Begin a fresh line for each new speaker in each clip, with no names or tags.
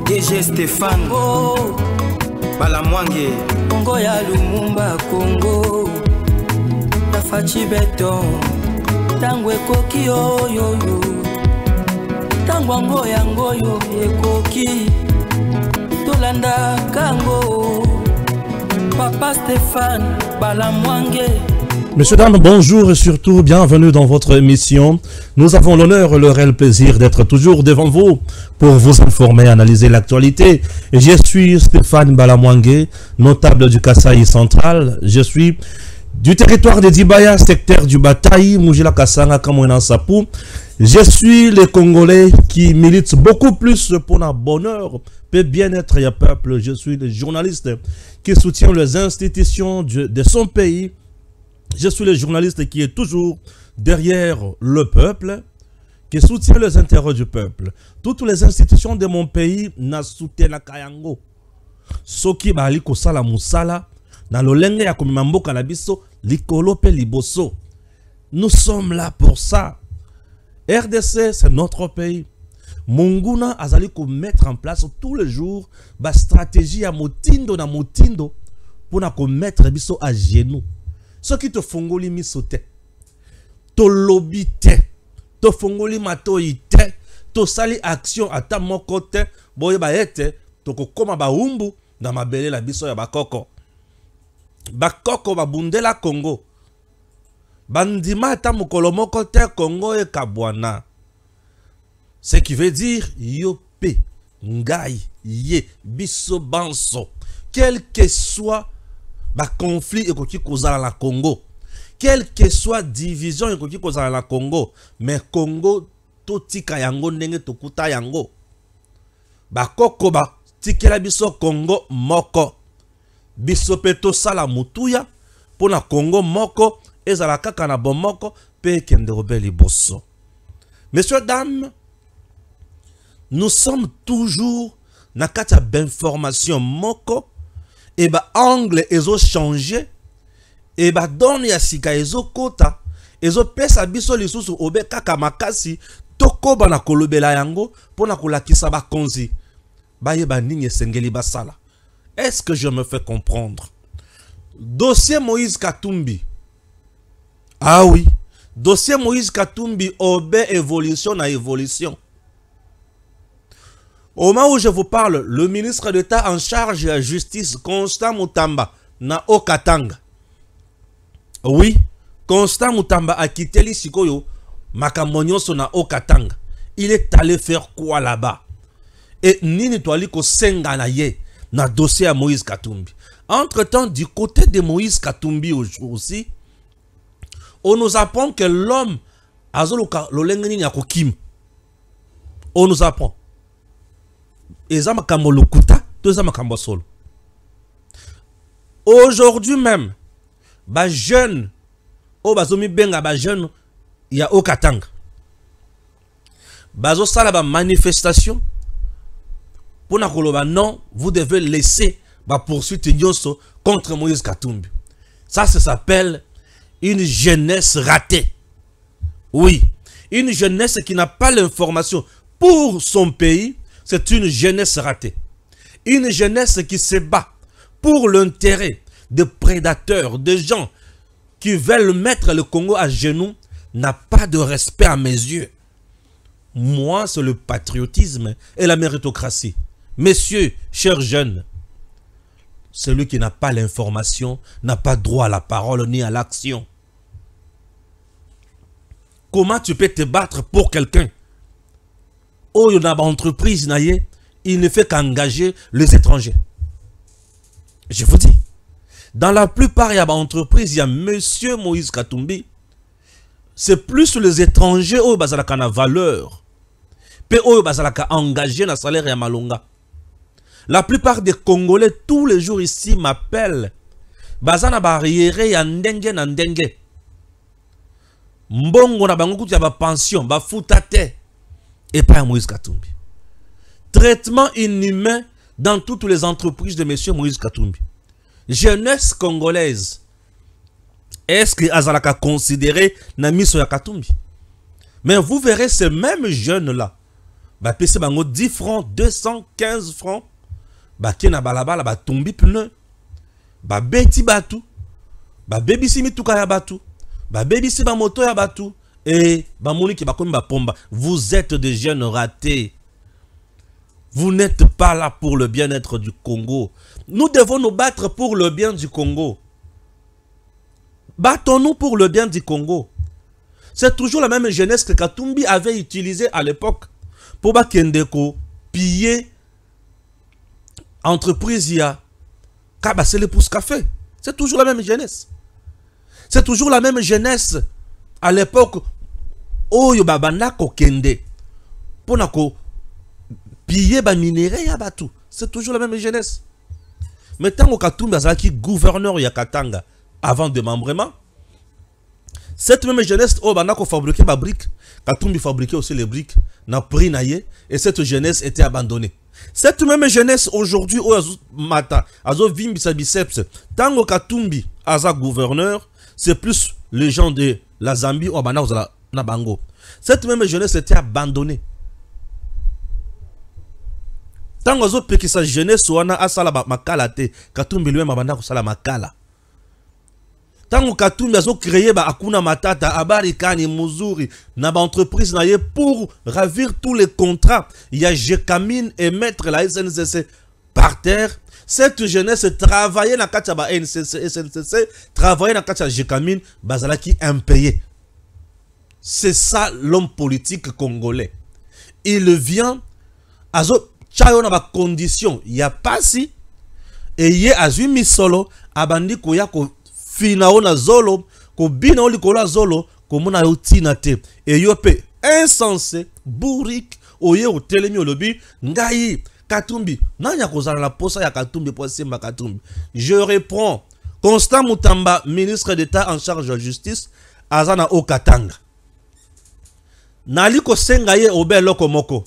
DG Stéphane Balamwange
Congo ya Lumumba Congo Tafachi Beton Tangwe koki yo Tangwango yango yo ekoki Tolanda kango Papa Stéphane Balamwange.
Messieurs, dames, bonjour et surtout bienvenue dans votre émission. Nous avons l'honneur et le réel plaisir d'être toujours devant vous pour vous informer, analyser l'actualité. Je suis Stéphane Balamwange, notable du Kasaï central. Je suis du territoire de Dibaya, secteur du Bataï, Mujila Kasanga, Kamouena Sapou. Je suis le Congolais qui milite beaucoup plus pour notre bonheur et bien-être et peuple. Je suis le journaliste qui soutient les institutions de son pays. Je suis le journaliste qui est toujours derrière le peuple, qui soutient les intérêts du peuple. Toutes les institutions de mon pays na soutien kayango. Soki ba liko sala musala na lolenge ya komimamboka na biso likolo pe liboso. Nous sommes là pour ça. RDC, c'est notre pays. Monguna azali ko mettre en place tous les jours ba stratégie à motindo na motindo pour na ko mettre biso à genoux. Ce qui te fongoli misote, to lobby te, to fongoli matoi te, to sali action à ta mon côté, boye ba ete, to koma ba umbu na mabele la biso ya bakoko. Bakoko ba bundela Congo. Bandima ta mokolo moko te Congo e kabwana. Ce qui veut dire yope, ngai, ye, biso banso. Quel que soit ba conflit ekoki kozala la Congo, quelle que soit division ekoki kozala la Congo, mais Congo to tika yango ndenge tokuta yango. Ba koko ba tikela biso Congo moko. Biso pe to sala mutuya pona Congo moko ezala kaka na bomoko pe kende robeli bosso. Messieurs, dames, nous sommes toujours na kati ya d'information moko. Et bah angle ezo changer et bah donne ya sika ezo kota ezo pesa biso lisusu obe kaka makasi toko bana kolobela yango pona kolakisa ba konzi ba yeba nini esengeli basala. Est-ce que je me fais comprendre? Dossier Moïse Katumbi. Ah oui, dossier Moïse Katumbi obe évolution na évolution. Au moment où je vous parle, le ministre d'État en charge de la justice, Constant Mutamba, na Okatanga. Oui, Constant Mutamba a quitté l'Isikoyo, Makamonyoso na Okatanga. Il est allé faire quoi là-bas? Et Nini Toaliko Senganaye, na dossier à Moïse Katumbi. Entre-temps, du côté de Moïse Katumbi aussi, on nous apprend que l'homme, Azoloka, Lolengeni Yakokim, on nous apprend. Aujourd'hui même, ba jeune, o bazomi benga ba jeune, ya Okatanga. Bazo sala ba manifestation pour na koloba non, vous devez laisser ba poursuite nyonso contre Moïse Katumbi. Ça s'appelle une jeunesse ratée. Oui, une jeunesse qui n'a pas l'information pour son pays. C'est une jeunesse ratée. Une jeunesse qui se bat pour l'intérêt de prédateurs, de gens qui veulent mettre le Congo à genoux, n'a pas de respect à mes yeux. Moi, c'est le patriotisme et la méritocratie. Messieurs, chers jeunes, celui qui n'a pas l'information n'a pas droit à la parole ni à l'action. Comment tu peux te battre pour quelqu'un? Oh, il y a une entreprise, il ne fait qu'engager les étrangers. Je vous dis, dans la plupart, il y a une entreprise, il y a Monsieur Moïse Katumbi. C'est plus les étrangers où ils ont la valeur. Puis où ils ont engagé le salaire à Malonga. La plupart des Congolais, tous les jours ici, m'appellent. Bazana barrière ya ndenge na ndenge. Mbongo na bango kuti ya ba pension, ba futate. Et pas Moïse Katumbi. Traitement inhumain dans toutes les entreprises de M. Moïse Katumbi. Jeunesse congolaise. Est-ce que Azalaka considéré na miso ya Katumbi? Mais vous verrez ces mêmes jeunes-là. ba pese bango 10 francs, 215 francs, ba kena balabala ba tombi pneu, ba beti batu, ba bebisi mituka ya batu, ba bebisi ba moto ya batu, et ba moniki ba komi ba pomba. Vous êtes des jeunes ratés. Vous n'êtes pas là pour le bien-être du Congo. Nous devons nous battre pour le bien du Congo. Battons-nous pour le bien du Congo. C'est toujours la même jeunesse que Katumbi avait utilisée à l'époque pour Bakendeko piller entreprise ya Kabasele Pousse Café. C'est toujours la même jeunesse. C'est toujours la même jeunesse à l'époque Oyo Babanako Kende pour nako piller ba minerai ya batu. C'est toujours la même jeunesse. Mais tant que Katumbi azaki gouverneur ya Katanga avant démembrement, cette même jeunesse oh banako fabriquer ba briques, Katumbi fabriquait aussi les briques na prix naie et cette jeunesse était abandonnée. Cette même jeunesse aujourd'hui oh mata azo vimbisa biceps tant que Katumbi aza gouverneur, c'est plus les gens de la Zambie oh banako na bango. Cette même jeunesse était abandonnée. Tant que sa jeunesse wana asala makala te, Katumbi lui mabanda ko sala makala. Tant que Katumbi azo créé ba akuna matata abari kani muzuri na ba entreprise na ye pour ravir tous les contrats. Il y a Jekamine et mettre la SNCC par terre. Cette jeunesse travaillait na katia ba SNCC, travaillait na katia Jekamine, bazalaki impayé. C'est ça l'homme politique congolais. Il vient azo chayo na ba condition ya pasi et ye azui misolo abandi ko ya ko finao na zolo ko bina oli ko la zolo ko mona yo tina te et yo pe insensé bourrique oye o telemi olobi ngai Katumbi nanya kozala la posa ya Katumbi po simba Katumbi. Je reprends Constant Mutamba, ministre d'État en charge de la justice azana o Katanga nali ko senga ye obelo komoko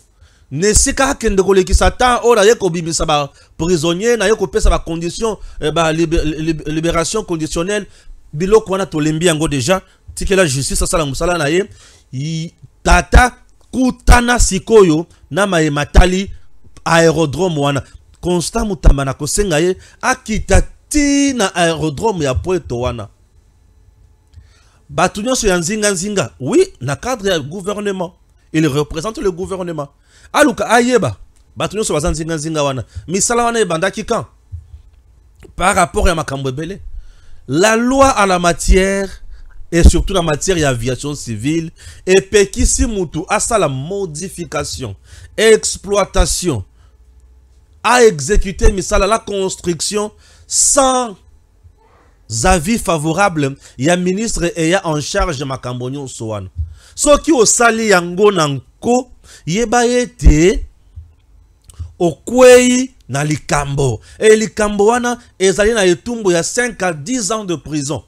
nesika kende kolekisa ta ora ye ko bimisa ba prisonnier na ye ko pesa ba condition ba libération conditionnelle biloko wana to lembi yango déjà tike la justice sala musala na ye tata kutana sikoyo na matali aérodrome wana Constant Mutamba na ko senga ye akita ti na aérodrome ya Pointe wana batu nyonso ya nzinga oui na cadre ya gouvernement. Il représente le gouvernement. Aluka ayeba batu nyonso baza nzinga wana misala wana ebandaki quand par rapport à makambo ebele. La loi à la matière et surtout la matière d'aviation civile et pekisi mutu à ça la modification exploitation à exécuter misala la construction sans avis favorable ya ministre et ya en charge de makambo nyonso wana soki osali yango nanko yeba ete okwei na likambo et likambo wana ezali na etumbu ya 5 à 10 ans de prison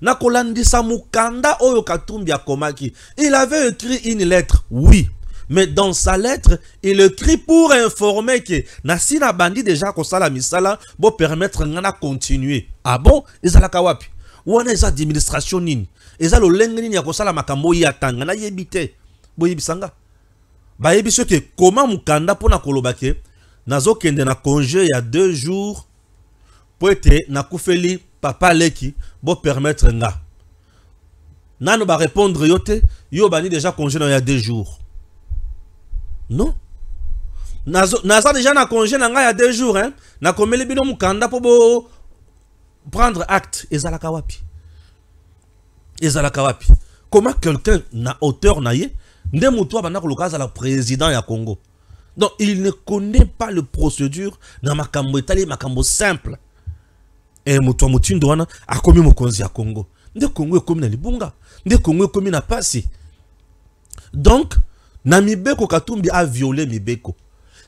na kolandisa mukanda oyo Katumbi akomaki. Il avait écrit une lettre, oui, mais dans sa lettre il écrit pour informer que nasina bandi déjà ko sala misala bo permettre ngana continuer. Ah bon, ezalaka wapi wana eza administration nini eza lo lenge nini ya ko sala makambo ya tanga na yebite boyebisanga ba yebiso ke comment mukanda pona kolobake nazo kende na congé ya 2 jours poete na kufeli papa leki bo permettre nga nano ba répondre yote yo bani déjà congé na ya 2 jours non naza déjà na congé na nga ya 2 jours hein na komeli bino mukanda po bo prendre acte ezalaka wapi comment quelqu'un na hauteur na ye nde mutu abana kolokaza la président ya Congo. Donc il ne connaît pas le procédure na makambo etali makambo simple et mutu mutindo wana akomi mokonzi ya Congo nde Congo ekomi na libunga nde Congo ekomi na pasi. Donc na mibeko Katumbi a violé mibeko.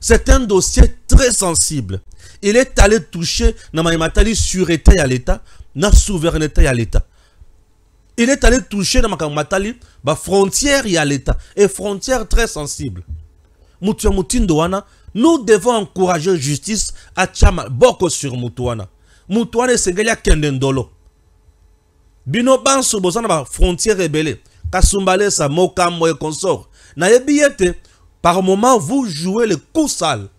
C'est un dossier très sensible. Il est allé toucher na matali sûreté à l'État, na souveraineté à l'État. Il est allé toucher na matali ba frontière à l'État et frontière très sensible. Mutu mutindo wana, nous devons encourager justice à chama boko sur mutuana. Mutuana sengelia kendendolo. Bino banso bozana ba frontière rebelle. Kasumbale sa mokambo et consort. Na yebiyete Par moment, vous jouez le coup sale.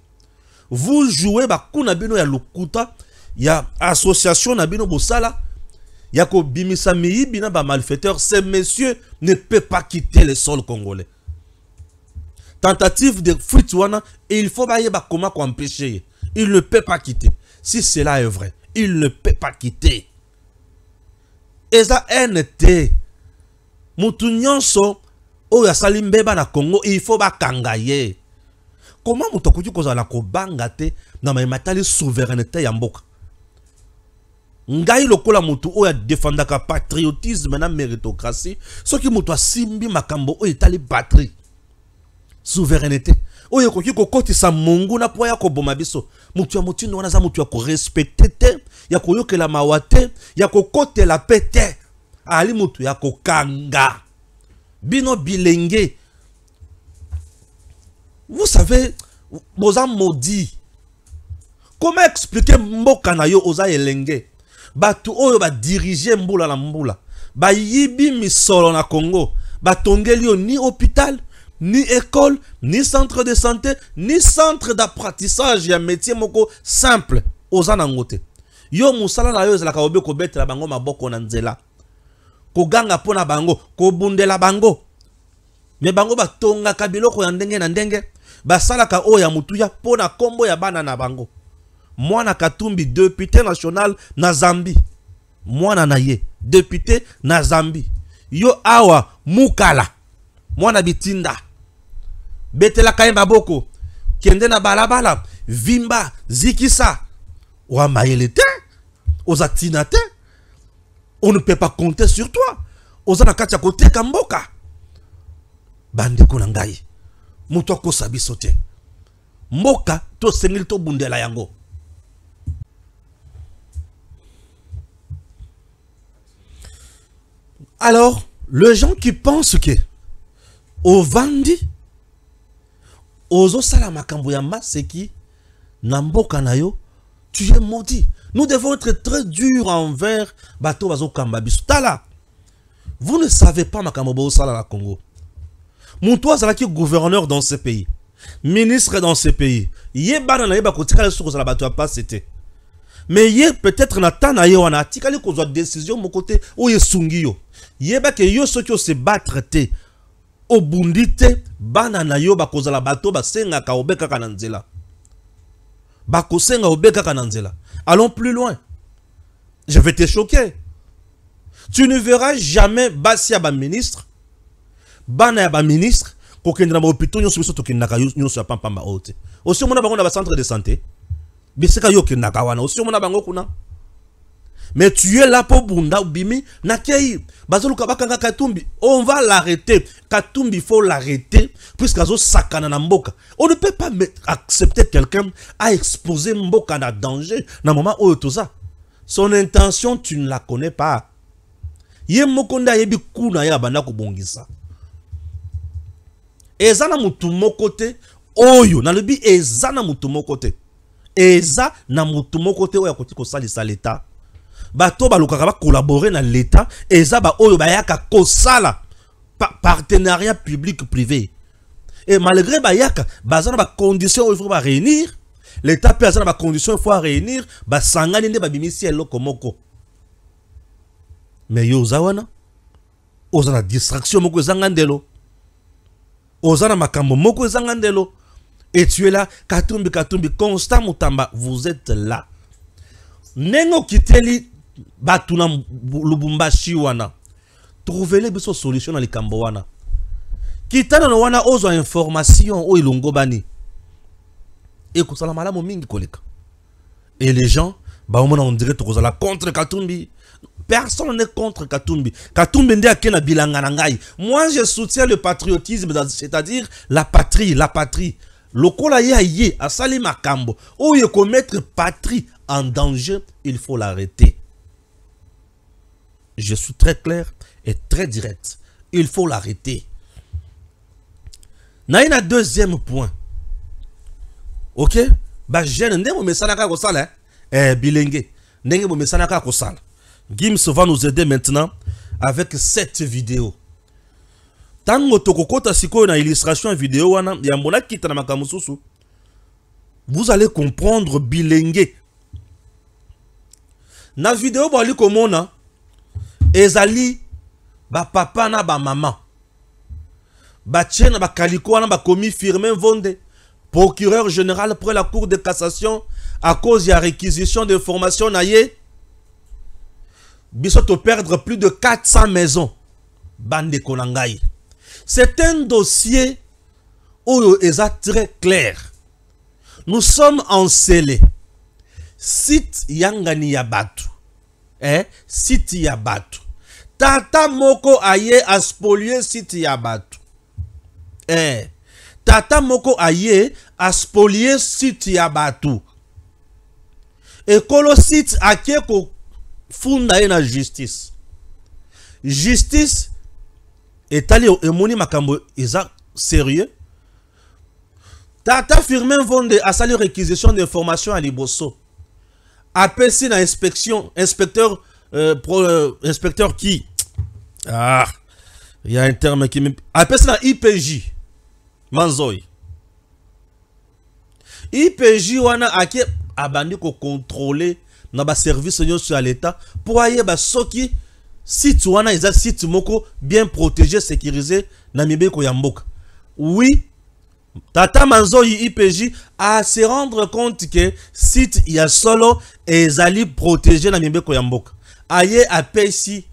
Vous jouez bakou nabino ya lukuta, ya association nabino bosala, ya ko bimisa miibina ba malfaiteur. Ces messieurs ne peuvent pas quitter le sol congolais. Tentative de fuite wana, il faut ba yeba comment empêcher. Il ne peut pas quitter. Si cela est vrai, il ne peut pas quitter. Et ça NT. Mutu nyonso o ya salimbeba na Congo, il faut ba kangaye. Comment mutu kuju kozala ko bangate na matali souveraineté ya mboka? Ngai lokola mutu o ya défendaka patriotisme na méritocratie, soki mutu asimbi makambo o etali patrie. Souveraineté. Oye koki kokotisa mungu na po ya koboma biso. Mutu ya mutindo wana za mutu ya ko respecter te, ya koyokela mawate, ya kokotela pete. Ali mutu ya kokanga. Bino bilenge. Vous savez, boza maudit. Comment expliquer mboka na yo oza elenge? Batu oyo ba diriger mbula na mbula. Ba yibi misolo na Congo. Ba tongeli yo ni hôpital, ni école, ni centre de santé, ni centre d'apprentissage ya métier moko simple. Oza na ngote. Yo musala na yo ezalaka obe ko betela bango maboko na nzela. Ko ganga pona bango, ko bundela bango. Me bango ba tonga kabiloko ya ndenge na ndenge. Ba salaka o ya mutuya pona kombo ya bana na bango. Mwana Katumbi, député national na Zambie. Mwana na ye, député na Zambie. Yo awa mukala. Mwana bitinda. Betela kaimba boko. Kende na balabala. Vimba, zikisa. Wa mayelete. Ozatinate. On ne peut pas compter sur toi. Ozana katia kote kamboka. Bande kunangai. Muto ko sabi sote. Moka to sengil to bundela yango. Alors, les gens qui pensent que au Vandi, aux Osalamakambou Yamba, c'est qui Namboka Nayo, tu es maudit. Nous devons être très durs envers Bato Bazo Kambabis. Tala, vous ne savez pas Makambo Sala la Congo. Moutouaz est gouverneur dans ce pays, ministre dans ce pays. Yébana na yeba kotika le soukous la bato pas c'était. Mais yé peut-être nata na ye wana tikali kozwa décision mon côté ou ye sungiyo. Yeba ke yo sokyo se battre te. Obundite bana na yo ba kozala bato ba senga ka obeka kananzela. Ba kosenga obeka kananzela. Allons plus loin. Je vais te choquer. Tu ne verras jamais Basia ba ministre. Bana ba ministre ko kendra ba hôpital nyo so to kendaka nyo so pampa ba ote. Aussi mona bango na ba centre de santé. Biseka yo kendaka wana aussi mona bango kuna. Mais tu es là pour bunda bimi nakei bazoluka bakanga Katumbi. On va l'arrêter. Katumbi faut l'arrêter puisqu'azo sakana na mboka. On ne peut pas accepter quelqu'un à exposer mboka na danger na moment où toza. Son intention tu ne la connais pas. Ye mokonda yebi kuna ya banda ko bongisa. Ezana mutu mokote oyo na lebi ezana mutu mokote. Eza na mutu mokote oya koti ko salisa l'État. Bato balukaka ba collaborer na l'État eza ba oyo bayaka ko sala partenariat public privé. Et malgré bayaka bazana ba conditions il faut ba réunir l'État peut azana ba conditions il faut réunir ba sangani nde ba bimisi eloko moko. Mais yo zawana ozana distraction moko zangandelo. Ozana makambo moko zangandelo. Et tu es là, Katumbi, Constant Moutamba, vous êtes là. Nengo kiteli batuna lubumbashi wana. Trouvez-les biso solution dans les kambowana. Kitana no wana ozo information o ilongo bani. Et kusala malamu mingi koleka. Et les gens, bah on dirait que la contre Katumbi. Personne n'est contre Katumbi. Katumbi ndi akena bilanga na ngai. Moi je soutiens le patriotisme, c'est-à-dire la patrie, la patrie. Lokola ye a sali makambo. Ou ye commettre patrie en danger, il faut l'arrêter. Je suis très clair et très direct. Il faut l'arrêter. Naïna deuxième point. Ok? Bah jeune ndemo mesanaka ko sala bilenge. Ndenge mo mesanaka ko sala. Gims va nous aider maintenant avec cette vidéo. Tango tokokota siko na illustration vidéo wana ya mbona kita na makamususu. Vous allez comprendre bilingue. Na vidéo bali komona ezali ba papa na ba maman. Ba tchena ba kaliko wana ba commis Firmin Vonde, procureur général pour la cour de cassation à cause de la réquisition d'informations naye. Bisoto perdre plus de 400 maisons. Bande konangai. C'est un dossier où il est très clair. Nous sommes encelés. Site Yangani Yabatu. Site Yabatu. Tata Moko aye a spolié site Yabatu. Tata Moko aye a spolié site Yabatu. Et kolo site ake ko funda na justice. Justice etali emoni makambo eza sérieux. Tata Firmin Vonde a sali réquisition d'informations à Liboso. APC na inspection, inspecteur inspecteur qui il y a un terme qui me APC na IPJ Manzoy. IPJ wana ake abandi ko contrôler na ba service sur l'état pour aye ba soki site wana eza site moko bien protégé, sécurisé na mibeko ya mboka. Oui, Tata Manzoyi IPJ a se rendre compte que site ya solo ezali protégé na mibeko ya mboka. Aye apesi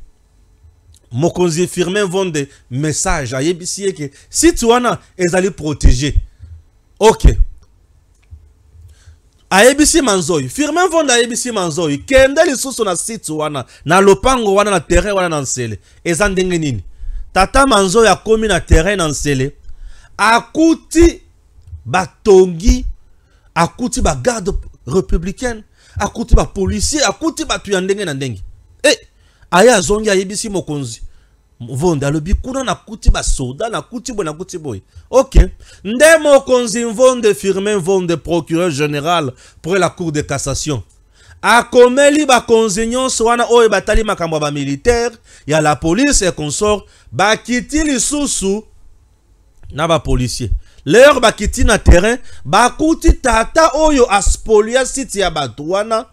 mokonzi Firmin Vonde message aye bisi que site wana ezali protégé. OK. Aebisi Manzoyi, Firmin Vonde aebisi Manzoyi, kende lisusu na site wana, na lopango wana na terrain wana na nsele. Eza ndenge nini? Tata Manzoyi akomi na terrain na nsele, akuti batongi, akuti ba garde républicaine, akuti ba policier, akuti ba tuyandenge na ndenge. Aya zongi aebisi mokonzi Vonde alobi kuna na kuti ba soda na kuti boy na kuti boy. OK. Nde mokonzi Vonde Firmin Vonde procureur général pour la cour de cassation. A komeli ba konzinyon wana oye batali makambo ba militaire, ya la police et consort ba kiti lisusu na ba policier. Leur ba kiti na terrain ba kuti tata oyo aspolia site ya batwana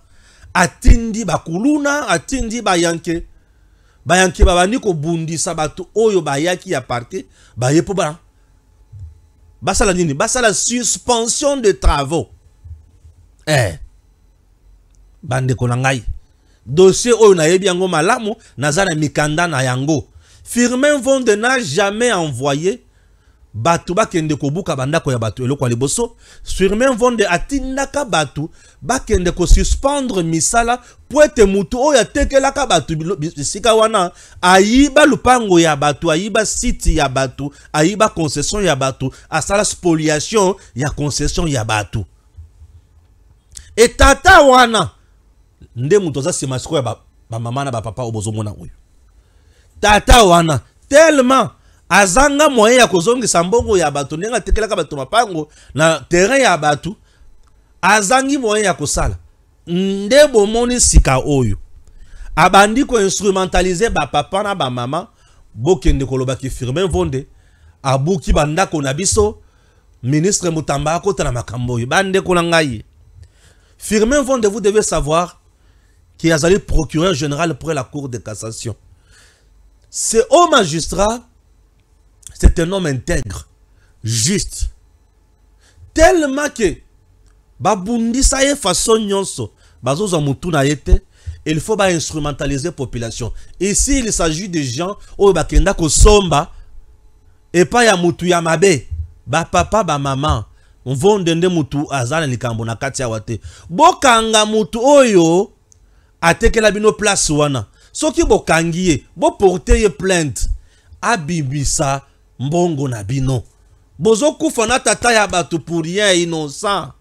atindi ba kuluna atindi ba yanke. Bayanki babani ko bundisa batu oyo bayaki ya parti bayepo ba basala nini basala suspension de travaux bande konangai dossier oyo na yebi yango malamu nazana mikanda na yango. Firmin Vonde n'a jamais envoyé batu bakende kobuka bandako ya batu eloko liboso. Firmin Vonde atindaka batu bakende ko suspendre misala po ete mutu oyo atekelaka batu bisika wana ayiba lupango ya batu, ayiba site ya batu, ayiba concession ya batu, asala spoliation ya concession ya batu. Et tata wana nde mutu za simasiko ya ba mama na ba papa obozomona oyo. Tata wana tellement azanga moyen ya kozongisa mbongo ya batu nenga tekelaka batu mapango na terrain ya batu, azangi moyen ya kosala nde bomoni sika oyo abandi ko instrumentaliser ba papa na ba mama bokende koloba ki Firmin Vonde abuki bandako na biso ministre Mutamba akota na makambo oyo bande ko ngai. Firmin Vonde, vous devez savoir qu'il a le procureur général pour la cour de cassation. Ce haut magistrat, c'est un homme intègre, juste. Tellement que, babundi sa ye façon nyonso, bazoza mutu na yete, il faut ba instrumentaliser la population. Ici, il s'agit de gens où bakenda ko somba, et pas ya mutu ya mabe, ba papa, ba maman, on va ndende mutu azana likambo na kati ya wate. Bokanga mutu oyo, atekela bino place wana. Soki bokangiye, bo porter ye plainte, abibisa mbongo na bino. Bozo kufana tata ya batu pour rien innocent.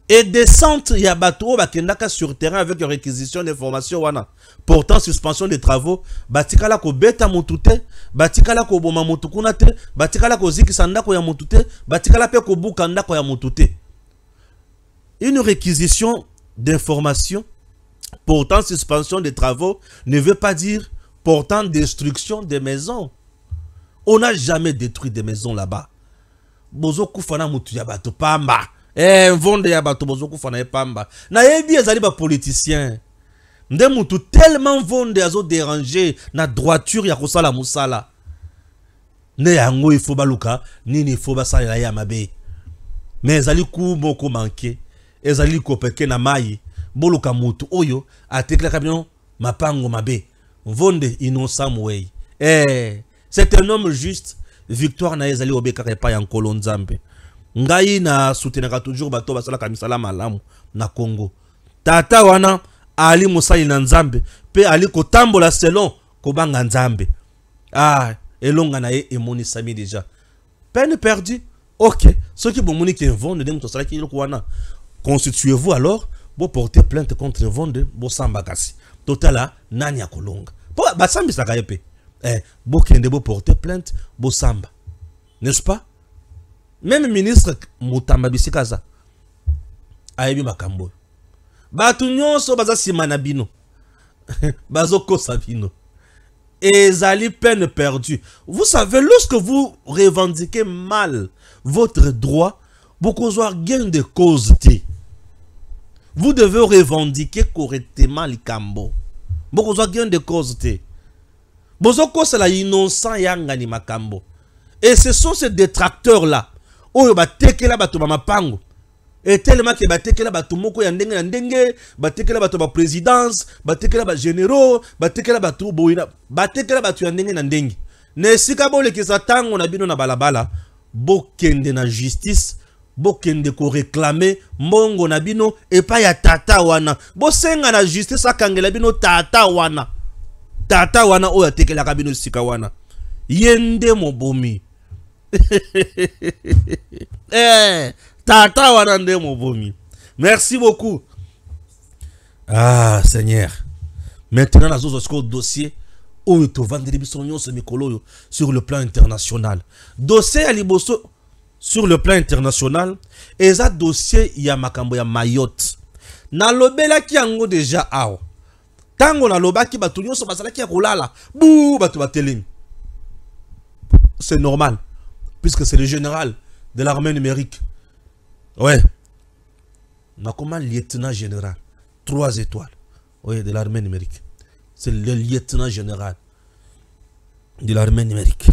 Et descente ya batu o bakendaka sur terrain avec réquisition d'informations wana. Pourtant suspension des travaux, batikala ko beta mutute, batikala ko boma mutukuna te, batikala ko zikisa ndako ya mutute, batikala pe ko buka ndako ya mutute. Une réquisition d'informations, pourtant suspension des travaux, ne veut pas dire portant destruction des maisons. On n'a jamais détruit des maisons là-bas. Bozo kufana mutu ya bato pamba. Vonde ya bato bozo kufana ya pamba. Na yebi ezali ba politicien. Nde mutu tellement vonde azo déranger na droiture ya kosala musala. Ne yango il faut baluka nini il faut basala ya mabe. Mais ezali ku moko manke. Ezali kopeke na mai. Boluka mutu oyo atekla kabino mapango mabe. Vonde innocent mwei. C'est un homme juste. Victoire na ezali obeka repa ya nkolo nzambe. Ngai na soutenaka toujours bato basala kamisala malamu na Congo. Tata wana ali musali na nzambe pe ali kotambola selon kobanga nzambe. Elonga na ye emoni sami déjà. Peine perdue. OK. Ceux qui bomoni ki vont de mutosala ki loko wana. Constituez-vous alors, bo porter plainte contre Vonde, bo samba kasi. Totala nani ya kolonga. Po ba sambi saka yepe. Bo kende bo porter plainte, bo samba. N'est-ce pas? Même ministre Mutamba Bisikaza ayebi makambo. Batu nyonso baza simana bino. Bazo kosa bino. Ezali peine perdue. Vous savez, lorsque vous revendiquez mal votre droit, beaucoup gain de cause. Vous devez revendiquer correctement les cambo. Beaucoup gain de cause. Bozoko c'est la innocent yangani makambo. Et ce sont ces détracteurs-là. Oh, ba tekela bato ba mapango. Et tellement que ba tekela bato moko ya ndenge na ndenge, ba tekela bato ba présidence, ba tekela ba généraux, ba tekela bato boina, ba tekela bato ya ndenge na ndenge. Ne sika bole ke satango na bino na balabala, bokende na justice, bokende ko réclamer mbongo na bino et pas ya tata wana. Bosenga na justice akangela bino tata wana. Tata wana oya tekela ka bino sika wana. Yende mobomi. Tata wana nde mobomi. Merci beaucoup. Seigneur. Maintenant nous avons un dossier où il faut vendre mikolo sur le plan international. Dossier à liboso sur le plan international et ça dossier ya makambo ya Mayotte. Na lobela ki yango déjà awo. Tango na lobaki batu nyonso basala ki ya kolala. Bou batu batelemi. C'est normal puisque c'est le général de l'armée numérique. Ouais. On a comment lieutenant général 3 étoiles. Oui, de l'armée numérique. C'est le lieutenant général de l'armée numérique.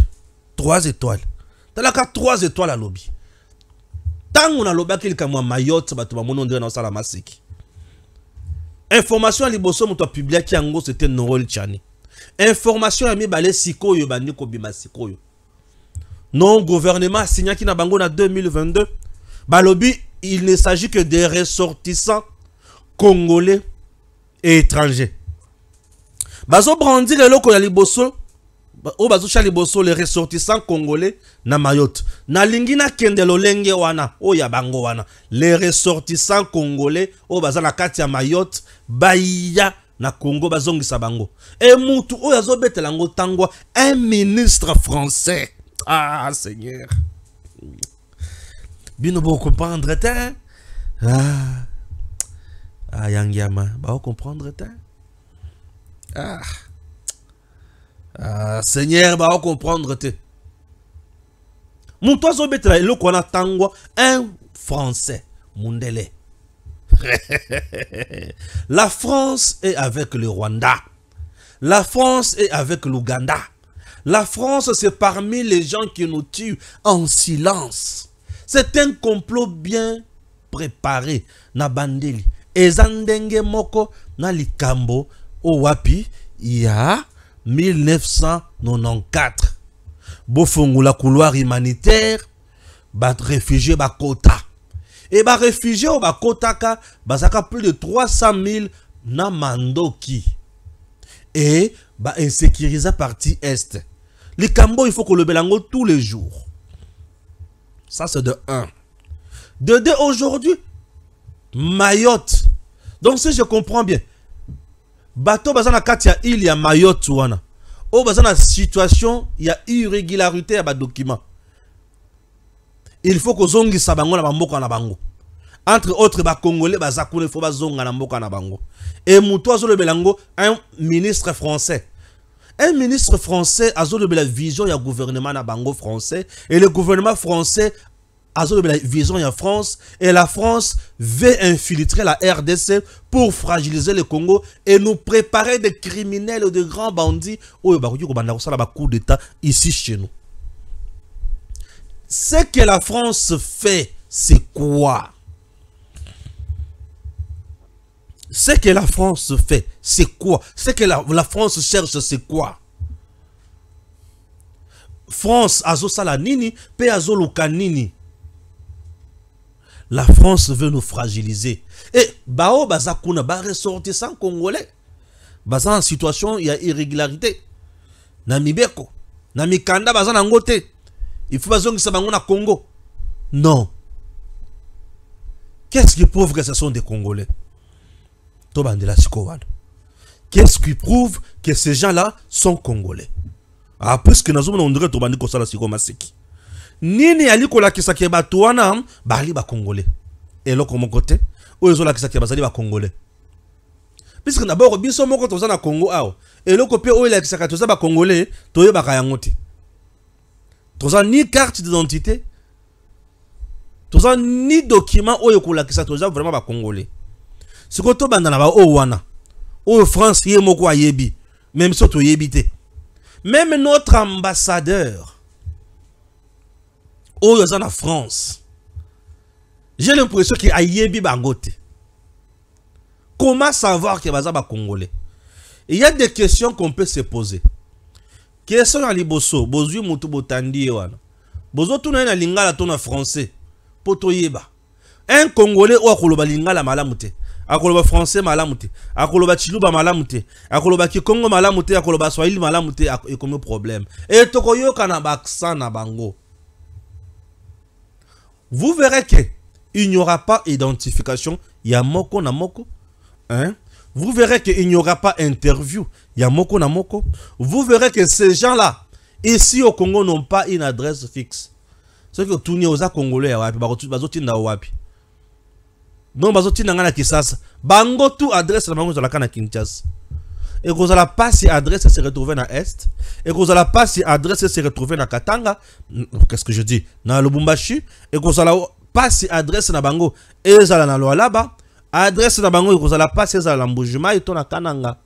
3 étoiles. T'as là 3 étoiles à lobby. Tant on a lobby qu'il comme Mayotte, bah tu vas mon dans la massacre. Information à liboso mon publié qui en gros c'était Noël Chani. Information à mi balé siko yo bandi ko bima siko yo. Non gouvernement signé qui na bango na 2022. Bah lobby il ne s'agit que des ressortissants congolais et étrangers. Bazo brandi le loko ya liboso. O bazo cha liboso les ressortissants congolais na Mayotte. Na lingina kendelo lenge wana o ya bango wana. Les ressortissants congolais o baza na kati ya Mayotte baya na Congo bazongisa bango. Et mutu o yazo betela ngo tangwa un ministre français. Ah Seigneur. Bino bo comprendre ta. Yangiama ba comprendre ta. Seigneur va comprendre te. Mon toiso betela le qu'on a tango un français mundele. La France est avec le Rwanda. La France est avec l'Ouganda. La France c'est parmi les gens qui nous tuent en silence. C'est un complot bien préparé na bandeli. Ezandenge moko na likambo o wapi ya 1994. Bofongula couloir humanitaire, bat réfugiés ba quota. Et ba réfugiés au ba quota ka bazaka plus de 300 000 na mandoki. Et ba insécurisé partie est. Les Cambo il faut que le belango tous les jours. Ça c'est de 1. De 2 aujourd'hui Mayotte. Donc si je comprends bien, bateau bazana katia il y a Mayotte wana. O bazana situation, il y a irrégularité à ba document. Il faut que zongi sabango na bamboka na bango. Entre autres ba congolais bazakune faut bazonga na mboka na bango. Et muto azo le belango un ministre français. Un ministre français a la vision du gouvernement na bango français et le gouvernement français a la vision de France et la France veut infiltrer la RDC pour fragiliser le Congo et nous préparer des criminels ou de grands bandits ou coup d'État ici chez nous. Ce que la France fait, c'est quoi? Ce que la France fait, c'est quoi? Ce que la France cherche, c'est quoi? France azo sala nini, pe azo luka nini. La France veut nous fragiliser. Et bao baza kuna ba ressortissant congolais. Baza en situation il y a irrégularité. Na mibeko, na mikanda baza na ngote. Il faut baza ngisa bango na Congo. Non. Qu'est-ce qui prouve que ce sont des Congolais? Qu'est-ce qui prouve que ces gens-là sont Congolais? Ah, puisque nous avons dit que nous sommes Nini ali kola kisaki batuana bali ba Congolais. Et là comme côté, oyo la kisaki bazali ba Congolais. Puisque d'abord biso moko toza na Congo awo. Et là kopie oyo la kisaki toza ba Congolais, toye ba kayangoti. Toza ni carte d'identité. Toza ni document oyo kola kisaki toza vraiment ba Congolais. Ce que tu banda na ba o wana. O France yé moko ayebi. Même si tu yebite. Même notre ambassadeur oh, il y a en France. J'ai l'impression qu'il y a Yebi Bangote. Comment savoir qu'il y a des Congolais? Il y a des questions qu'on peut se poser. Question dans les bosso, bozu mutu botandi wana. Bozo tu na lingala tona français. Poto yeba. Un Congolais ou akoloba lingala malamute. Akoloba français malamute. Akoloba chiluba malamute. Akoloba kikongo malamute. Akoloba swahili malamute. Et comme problème. Et tokoyo kana baksa na bango. Vous verrez qu'il n'y aura pas identification. Il y a moko na moko. Hein? Vous verrez qu'il n'y aura pas interview. Il y a moko na moko. Vous verrez que ces gens-là, ici au Congo, n'ont pas une adresse fixe. C'est que tout les Congolais, donc bazoti na Kinshasa. Bango tout adresse na bango na Kinshasa. Et que vous allez pas si adresse se retrouver dans Est. Et que vous allez pas si adresse se retrouver dans Katanga. Qu'est-ce que je dis? Dans Lubumbashi. Et que vous allez pas si adresse na bango. Et vous allez dans Lualaba. Adresse na bango. Et que vous allez pas si dans Mbujima. Et tout na Kananga.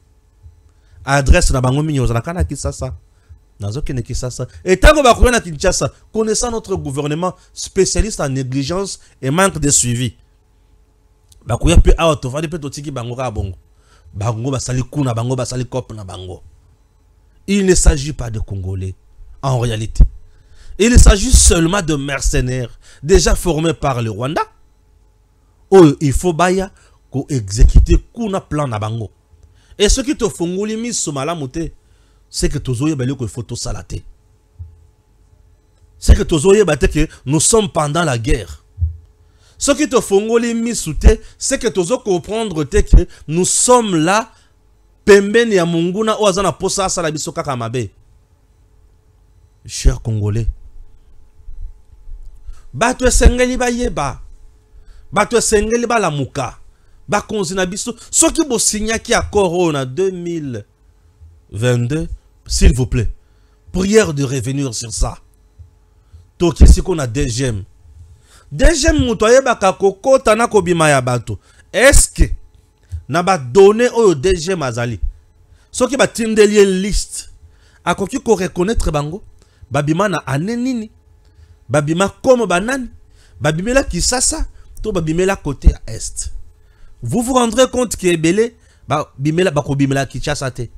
Adresse na bango. Vous allez na Kinshasa. Et tant que vous allez na Kinshasa, connaissant notre gouvernement spécialiste en négligence et manque de suivi. Bakuya pe out of ade pe totiki bango ka bongo. Bango basali kuna bango basali kop na bango. Il ne s'agit pas de Congolais en réalité. Il s'agit seulement de mercenaires déjà formés par le Rwanda. Oh, il faut baya ko exécuter kuna plan na bango. Et ce qui te fongoli mis sur malamote, c'est que tozoye bali ko photo salaté. C'est que tozoye bate que nous sommes pendant la guerre. Ce qui te font les misouté, c'est que tu dois comprendre que nous sommes là, pembeni ya munguna oazana posa sala bisoka kamabe. Chers Congolais, bato sengeli ba yeba, bato sengeli ba la muka, ba konzina biso. Ce qui bo signa qui accord en 2022, s'il vous plaît, prière de revenir sur ça. Toki si qu'on a deuxième. Deuxième moutoye baka koko tana kobima ya bato. Est-ce que na ba donné au deuxième azali? Ce qui ba tindeli liste. Akoki ko reconnaître bango. Babima na anenini. Babima comme banane. Babimela Kisasa. To babimela côté à est. Vous vous rendrez compte que belé ba bimela bako bimela Kinshasa te.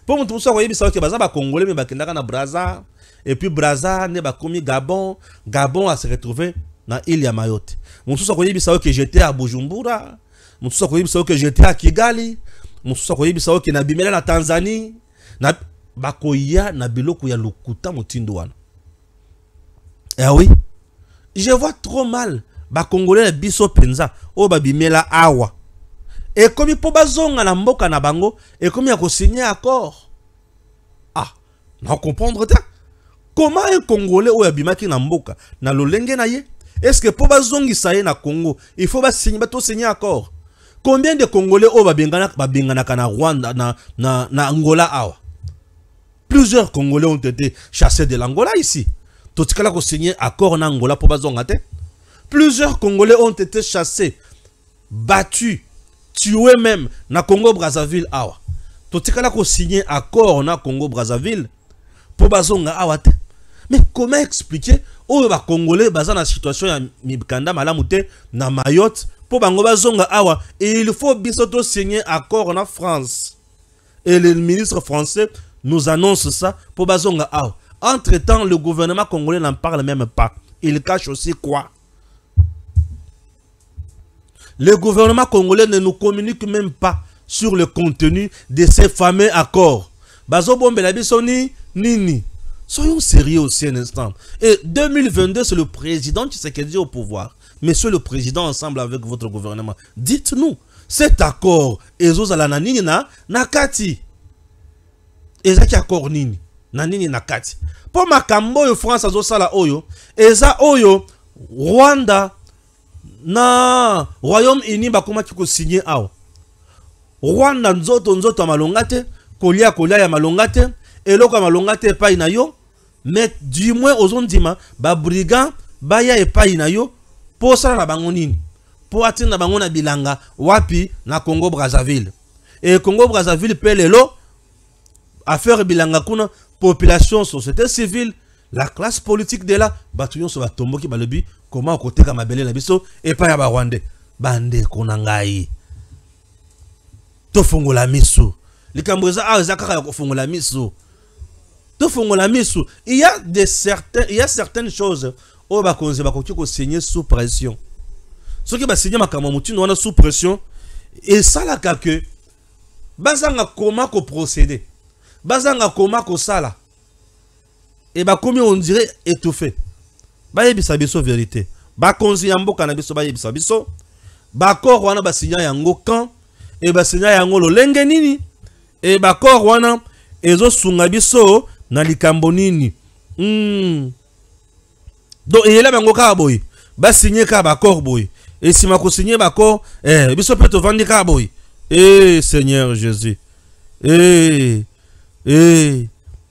Pour mon tout ça voyez bisa que baza ba congolais mais bakendaka na Brazza. Et puis Brazza ne ba komi Gabon, Gabon a se retrouvé dans l'île ya Mayotte. Mon tout ça koyebi ça que j'étais à Bujumbura, mon tout ça koyebi ça que j'étais à Kigali, mon tout ça koyebi ça que na bimela na Tanzanie, na bakoya na biloko ya lokuta motindo wana. Eh oui, je vois trop mal ba congolais biso penza o ba bimela awa. Et comme il peut bazonga na mboka na bango et comme il a signé accord. Ah, on comprendre ça. Comment un Congolais ou abimaki na mboka na lolenge na ye? Est-ce que pour bazongi saye na Congo, il faut signer accord? Combien de Congolais au babengana kana Rwanda na Angola awa? Plusieurs Congolais ont été chassés de l'Angola ici. Totikala ko signé accord na Angola pour bazongate. Plusieurs Congolais ont été chassés, battus, tués même na Congo Brazzaville awa. Totikala ko signé accord na Congo Brazzaville pour bazonga awa te. Mais comment expliquer aux Congolais basant la situation ya Mibkanda Malamute na Mayotte pour bango bazonga awa et il faut bisoto signer accord na France. Et le ministre français nous annonce ça pour bazonga awa. Entre-temps, le gouvernement congolais n'en parle même pas. Il cache aussi quoi? Le gouvernement congolais ne nous communique même pas sur le contenu de ces fameux accords. Bazo bombela biso ni nini. Soyons sérieux aussi un instant. Et 2022, c'est le président qui s'est dit au pouvoir. Monsieur le président, ensemble avec votre gouvernement, dites-nous, cet accord, Ezo la nini na nakati. Ezaki accord nini? Nanini nakati. Pour makambo yo France azo sala oyo, eza oyo Rwanda na Royaume-Uni bakoma kiko signé awo. Rwanda nzoto malongate, kolia ya malongate, eloko malongate epai na yo, mais du moins ozondima ba brigand baya epai na yo po sala na bango nini? Po atinda bango na bilanga wapi na Congo Brazzaville. Et Congo Brazzaville pe lelo affaire bilanga kuna population, société civile, la classe politique de là, batuyon so batombo ki balobi comment côté ka mabele na biso et pas ya ba Rwandais. Bande konangai. To fongola miso. Likamboza zakaka ko fongola miso. To fongola miso. Il y a certaines choses au bakonze bakoki ko signer sous pression. Ce qui va signer makambo mutino wana sous pression et ça la que bazanga comment ko procéder. Bazanga koma ko sala. Et ba komi on dirait étouffé. Ba yebisa biso vérité. Ba konzi ya mboka na biso ba yebisa biso. Ba kor wana ba sinya yango kan et ba sinya yango lolenge nini. Et ba kor wana ezo sunga biso na likambo nini. Donc yela bango ka boy. Ba signé ka ba kor boy. Et si ma ko signé ba kor biso peut te vendre ka boy. Seigneur Jésus.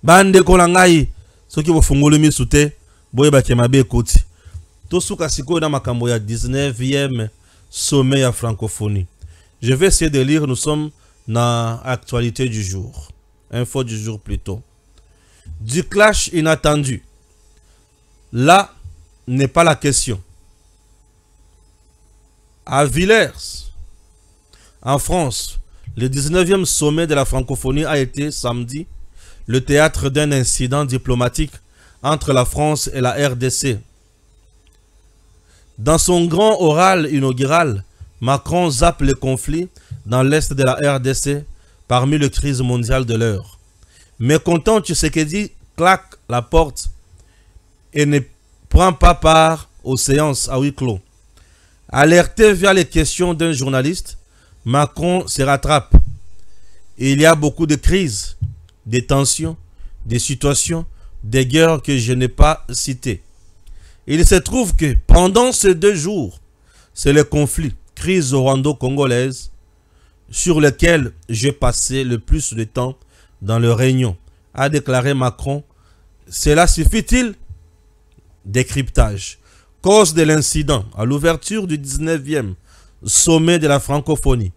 Bande kolangai soki bo fungolo misute boye bakema be koti to suka siko na makambo ya 19e sommet ya francophonie. Je vais essayer de lire, nous sommes dans actualité du jour, info du jour plutôt. Du clash inattendu. Là n'est pas la question. À Villers, en France, le 19e sommet de la francophonie a été samedi le théâtre d'un incident diplomatique entre la France et la RDC. Dans son grand oral inaugural, Macron zappe le conflit dans l'est de la RDC parmi les crises mondiales de l'heure. Mécontent, Tshisekedi claque la porte et ne prend pas part aux séances à huis clos. Alerté via les questions d'un journaliste, Macron se rattrape. Il y a beaucoup de crises, des tensions, des situations, des guerres que je n'ai pas citées. Il se trouve que pendant ces 2 jours, c'est le conflit, crise rwando-congolaise, sur lequel j'ai passé le plus de temps dans le réunion, a déclaré Macron. Cela suffit-il? Décryptage. Cause de l'incident à l'ouverture du 19e sommet de la francophonie.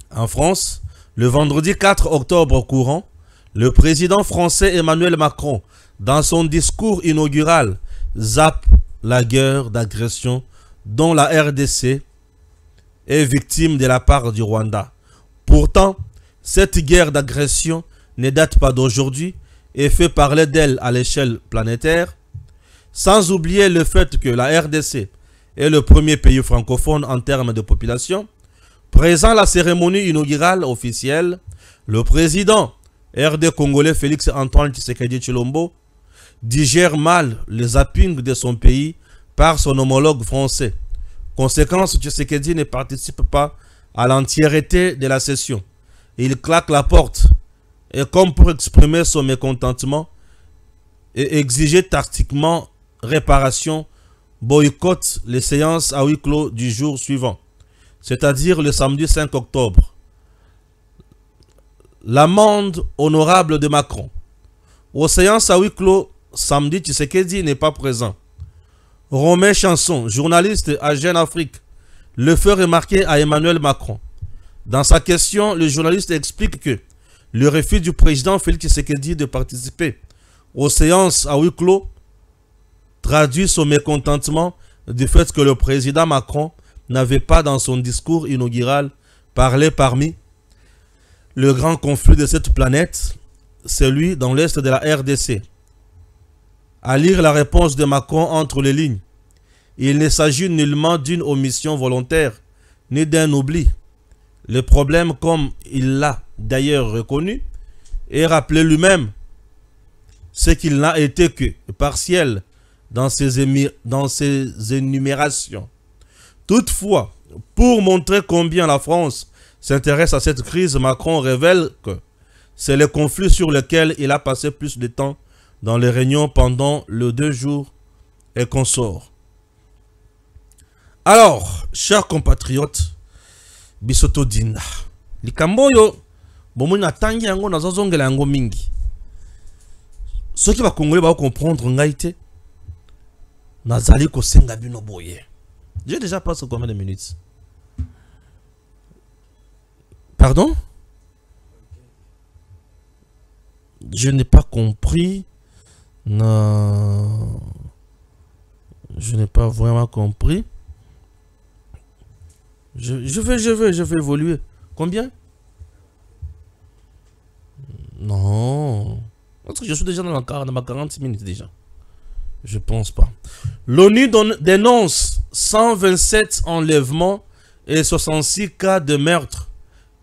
En France, le vendredi 4 octobre courant, le président français Emmanuel Macron, dans son discours inaugural, zappe la guerre d'agression dont la RDC est victime de la part du Rwanda. Pourtant, cette guerre d'agression ne date pas d'aujourd'hui et fait parler d'elle à l'échelle planétaire, sans oublier le fait que la RDC est le premier pays francophone en termes de population. Présent à la cérémonie inaugurale officielle, le président RD congolais Félix Antoine Tshisekedi Tshilombo digère mal les zappings de son pays par son homologue français. Conséquence, Tshisekedi ne participe pas à l'entièreté de la session. Il claque la porte et comme pour exprimer son mécontentement et exiger tactiquement réparation, boycotte les séances à huis clos du jour suivant. c'est-à-dire le samedi 5 octobre. L'amende honorable de Macron. Aux séances à huis clos, samedi, Tshisekedi n'est pas présent. Romain Chanson, journaliste à Jeune Afrique, le fait remarquer à Emmanuel Macron. Dans sa question, le journaliste explique que le refus du président Félix Tshisekedi de participer aux séances à huis clos traduit son mécontentement du fait que le président Macron n'avait pas dans son discours inaugural parlé parmi le grand conflit de cette planète, celui dans l'est de la RDC. À lire la réponse de Macron entre les lignes, il ne s'agit nullement d'une omission volontaire, ni d'un oubli. Le problème, comme il l'a d'ailleurs reconnu et rappelé lui-même, c'est qu'il n'a été que partiel dans ses énumérations. Toutefois, pour montrer combien la France s'intéresse à cette crise, Macron révèle que c'est le conflit sur lequel il a passé plus de temps dans les réunions pendant les 2 jours et consorts. Alors, chers compatriotes, bisoto dinda. Likamboyo, bomoni atangi yango nazozongela yango mingi. Ceux qui va congolais va comprendre ngaite. Nazali ko senga bino boye. J'ai déjà passé combien de minutes? Pardon? Je n'ai pas compris. Non. Je n'ai pas vraiment compris. Je vais évoluer. Combien? Non. Parce que je suis déjà dans ma 40 minutes déjà. Je pense pas. L'ONU dénonce 127 enlèvements et 66 cas de meurtre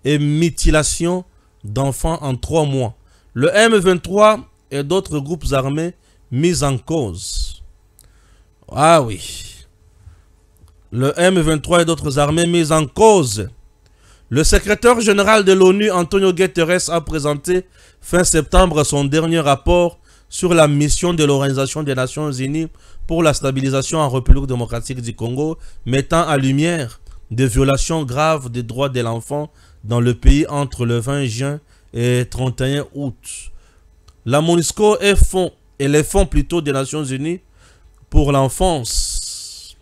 et mutilation d'enfants en 3 mois. Le M23 et d'autres groupes armés mis en cause. Ah oui. Le M23 et d'autres armées mises en cause. Le secrétaire général de l'ONU, Antonio Guterres, a présenté fin septembre son dernier rapport sur la mission de l'Organisation des Nations Unies pour la stabilisation en République démocratique du Congo, mettant en lumière des violations graves des droits de l'enfant dans le pays entre le 20 juin et 31 août. La MONUSCO et les fonds plutôt des Nations Unies pour l'enfance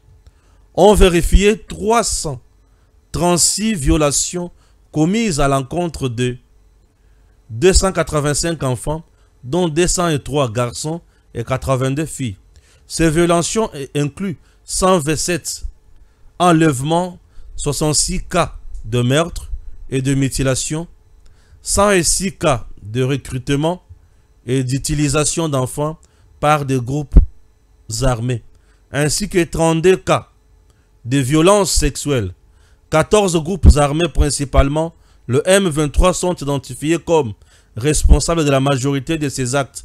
ont vérifié 336 violations commises à l'encontre de 285 enfants, dont 203 garçons et 82 filles. Ces violations incluent 127 enlèvements, 66 cas de meurtre et de mutilation, 106 cas de recrutement et d'utilisation d'enfants par des groupes armés, ainsi que 32 cas de violences sexuelles. 14 groupes armés, principalement le M23, sont identifiés comme responsables de la majorité de ces actes.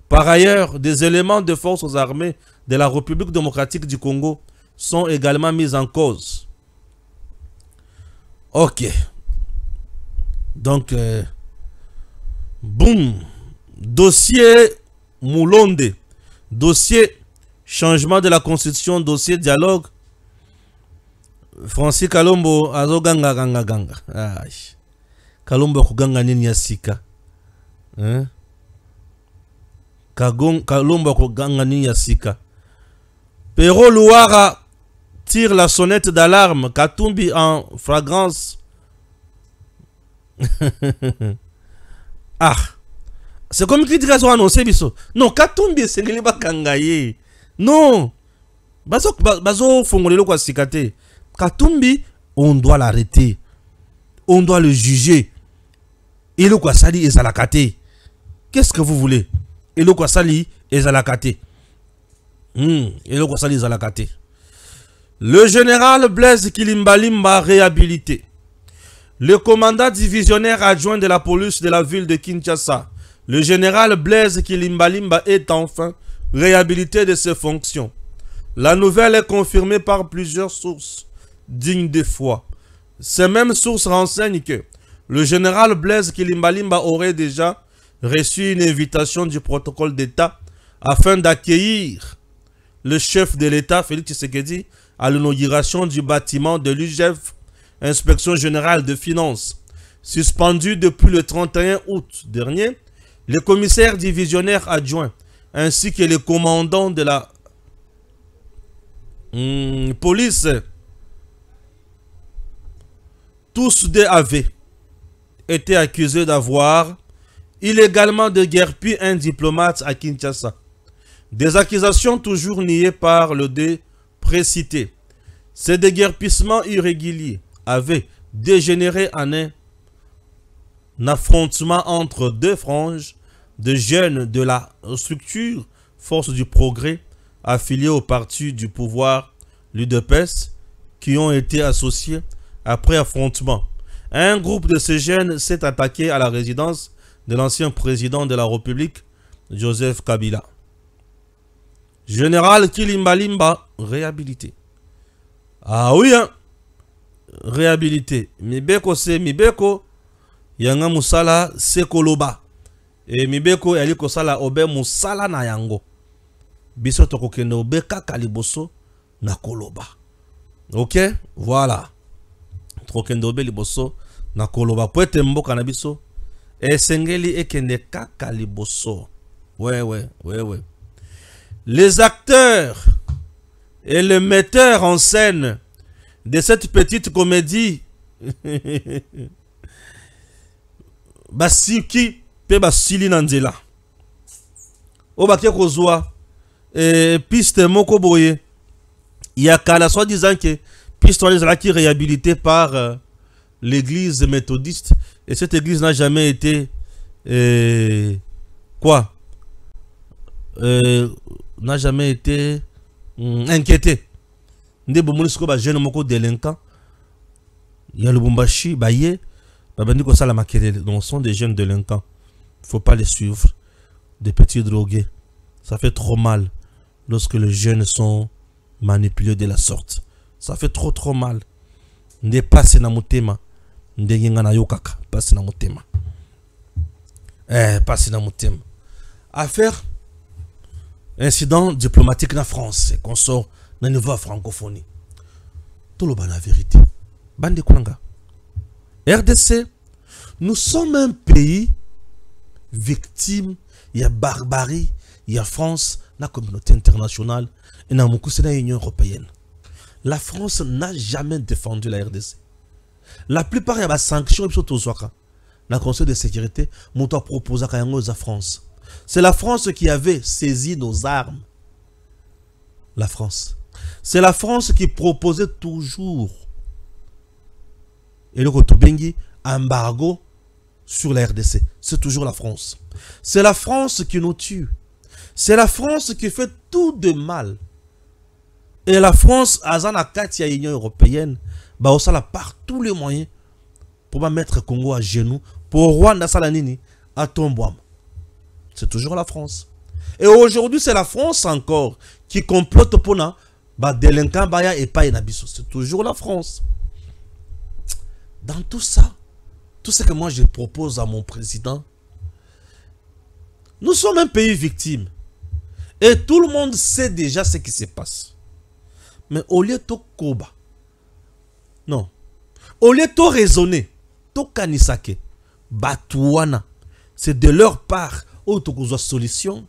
Par ailleurs, des éléments de forces armées de la République démocratique du Congo sont également mis en cause. Ok. Donc, boum. Dossier Moulonde. Dossier changement de la constitution. Dossier dialogue. Francis Kalombo azo ganga. Kalombo kuganga nini ya sika. Kalombo kuganga nini ya sika. Pero Louara tire la sonnette d'alarme. Katumbi en flagrance. Ah. C'est comme qui dirait ça annoncé biso. Non, Katumbi c'est ngeli bakangaye. Non. Bazo fongolelo kwa sikate. Katumbi, on doit l'arrêter. On doit le juger. Et le Kwasali est Zalakate. Qu'est-ce que vous voulez? Et le Kwasali est Zalakate. Et le Kwasali est Zalakate. Le général Blaise Kilimbalimba réhabilité. Le commandant divisionnaire adjoint de la police de la ville de Kinshasa, le général Blaise Kilimbalimba, est enfin réhabilité de ses fonctions. La nouvelle est confirmée par plusieurs sources dignes de foi. Ces mêmes sources renseignent que le général Blaise Kilimbalimba aurait déjà reçu une invitation du protocole d'État afin d'accueillir le chef de l'État, Félix Tshisekedi, à l'inauguration du bâtiment de l'UGF Inspection générale de finances, suspendu depuis le 31 août dernier, les commissaires divisionnaires adjoints ainsi que les commandants de la police, tous deux avaient été accusés d'avoir illégalement déguerpi un diplomate à Kinshasa. Des accusations toujours niées par le deux précité. Ces déguerpissements irréguliers avaient dégénéré en un affrontement entre deux franges de jeunes de la structure Force du Progrès affiliés au parti du pouvoir, l'UDPS, qui ont été associés après affrontement. Un groupe de ces jeunes s'est attaqué à la résidence de l'ancien président de la République, Joseph Kabila. Général Kilimbalimba, réhabilité. Ah oui, hein? Réhabilité. Mibeko c'est Mibeko, Yanga Musala c'est Koloba. Et Mibeko yali kosala obe Musala na yango. Biso tokokende obe kakaliboso na Koloba. Ok? Voilà. Tokokende obe liboso na Koloba. Poete mboka na biso. Et sengeli ekende kakaliboso. Ouais. Les acteurs et le metteur en scène de cette petite comédie basiki pe basili nanzela obake kozwa piste moko boye ya kala soi-disant que piste qui réhabilité par l'église méthodiste, et cette église n'a jamais été n'a jamais été inquiété. Nde bomonisiko ba jeune moko délinquant ya Lubumbashi baye babandi ko sala makelele. Donc ce sont des jeunes délinquants. Il faut pas les suivre, des petits drogués. Ça fait trop mal lorsque les jeunes sont manipulés de la sorte. Ça fait trop mal. Nde passe na motema, nde ngenga na yokaka, passe na motema. Passe na motema. Affaire incident diplomatique na France, qu'on sort na niveau francophonie. Tout le la vérité. Bande Konanga. RDC, nous sommes un pays victime, il y a barbarie, il y a France, la communauté internationale, et dans l'Union européenne. La France n'a jamais défendu la RDC. La plupart des sanctions sont aux Ouaka. Le Conseil de sécurité m'a proposé à la France. C'est la France qui avait saisi nos armes. La France. C'est la France qui proposait toujours. Et le Kotobengi, embargo sur la RDC. C'est toujours la France. C'est la France qui nous tue. C'est la France qui fait tout de mal. Et la France, à l'Union européenne, a par tous les moyens pour mettre Congo à genoux, pour Rwanda Salanini à Tombouam. C'est toujours la France. Et aujourd'hui, c'est la France encore qui complote pour nous. Délinquant baya et pas inabiso. C'est toujours la France. Dans tout ça, tout ce que moi je propose à mon président, nous sommes un pays victime. Et tout le monde sait déjà ce qui se passe. Mais au lieu de koba, non, au lieu de raisonner, to kanisake, batouana, c'est de leur part autour solution.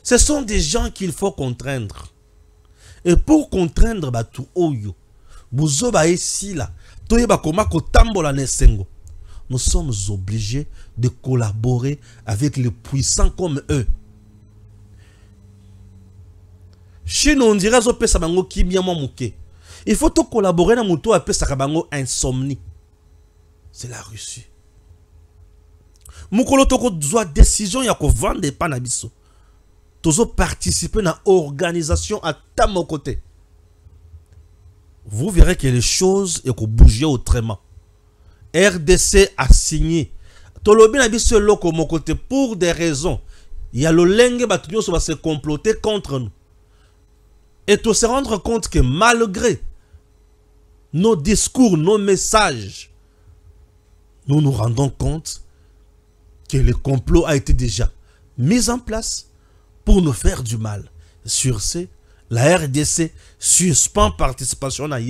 Ce sont des gens qu'il faut contraindre. Et pour contraindre Batu Oyo, Buzoba ici là, Toyeba Koma Kotambola Nesengo, nous sommes obligés de collaborer avec les puissants comme eux. Chez nous, on dirait il faut tout collaborer dans mon insomnie. C'est la Russie. Mukolo toko doit décision ya ko vendre pas na biso. Tozo participer à l'organisation à mon côté. Vous verrez que les choses et que bouger autrement. RDC a signé. Tolobi na biso loko mon côté pour des raisons. Il y a le lenge batunyo va se comploter contre nous. Et tout se rendre compte que malgré nos discours, nos messages, nous nous rendons compte que le complot a été déjà mis en place pour nous faire du mal. Sur ce, la RDC suspend participation à